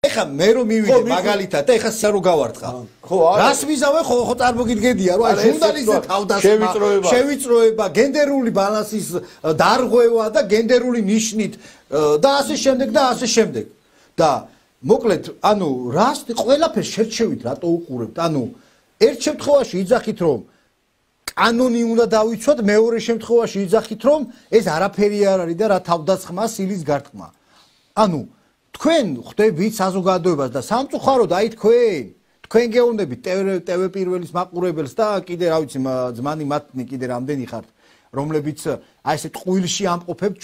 ეხა მე რომ მივიდე მაგალითად და ეხა სა რო გავარტყა. რას ვიზავე ხო წარმოგიდგენია რომ აი ჟურნალისტზე თავდასხმა, შევიწროება, გენდერული ბალანსის დარღვევა და გენდერული ნიშნით და ასე შემდეგ და ასე შემდეგ. და მოკლედ, ანუ რას ყველაფერს შერჩევით რატო უყურებთ? ანუ ერთ შემთხვევაში იძახით რომ კანონი უნდა დავიცვათ, მეორე შემთხვევაში იძახით რომ ეს არაფერი არ არის და რა თავდასხმა სილის გარტყმა. ანუ თქვენ ხვდებით საზოგადოებას და სამწუხაროდ აი თქვენ გეუბნებით TV პირველის მაყურებელს და კიდე რა ვიცი ძმანი მათნი კიდე რამდენი ხართ რომლებიც აი ესე ტყუილში ამყოფებთ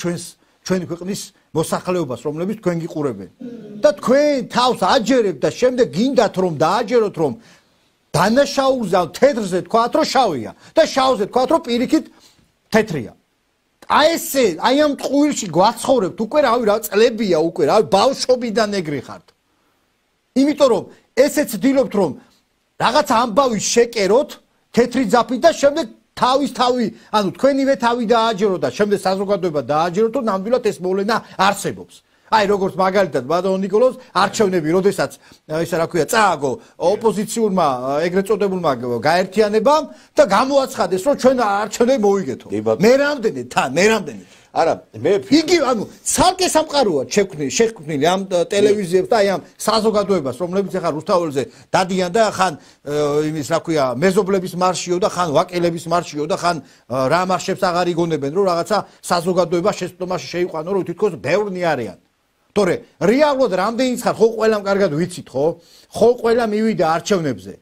ჩვენი ქვეყნის მოსახლეობას რომლებიც თქვენ გიყურებენ და თქვენ თავს აჯერებთ და შემდეგ გინდათ რომ დააჯეროთ რომ დანაშაულზე თეთრზე თქვათ რომ შავია და შავზე თქვათ რომ პირიქით თეთრია. აი ესე აი ამ ტყუილში გვაცხოვრებთ უკვე რავი რა წლებია უკვე რა ბავშვობიდან ეგრე ხართ. იმიტომ რომ ესეც ვდილობთ რომ რაღაც ამბავი შეკეროთ თეთრი ძაფით და შემდეგ თავი ანუ თქვენივე თავი დააჯეროთ და შემდეგ საზოგადოება დააჯეროთ რომ ნამდვილად ეს მოვლენა არსებობს. აი როგორც მაგალითად ბატონ ნიკოლოზ არჩევნები როდესაც ისა რა ქვია წააგო ოპოზიციურმა ეგრეთ წოდებულმა გაერთიანებამ და გამოაცხადეს რომ ჩვენ არჩევნები მოვიგეთო. მე რამდენი არა მე იგი ანუ ცალკე სამყაროა შექმნილი ამ ტელევიზიებს და აი ამ საზოგადოებას რომლებიც ახლა რუსთაველზე დადიან და ხან იმის რა ქვია მეზობლების მარშიო და ხან ვაკელების მარშიო და ხან რა მარშებს აღარ იგონებენ რომ რაღაცა საზოგადოება შეცდომაში შეიყვანო რომ თითქოს ბევრნი არიან. თორე რეალურად რამდენიც ხარ ხო ყველამ კარგად ვიცით ხო ყველა მივიდა არჩევნებზე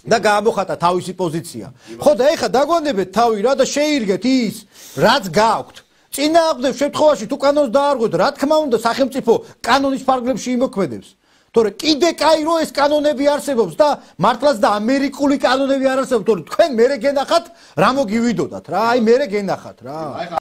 და გაამოხატა თავისი პოზიცია. ხო და ეხა დაგვანდებეთ თავი რა და შეირგეთ ის რაც გააქვთ. წინააღმდეგ შემთხვევაში თუ კანონს დაარღვევთ, რა თქმა უნდა სახელმწიფო კანონის ფარგლებში იმოქმედებს. თორე კიდე კაი რომ ეს კანონები არსებობს და მართლაც და ამერიკული კანონები არ არსებობს, თორე თქვენ მერე გენახათ რა მოგივიდოდათ რა, აი მერე გენახათ რა.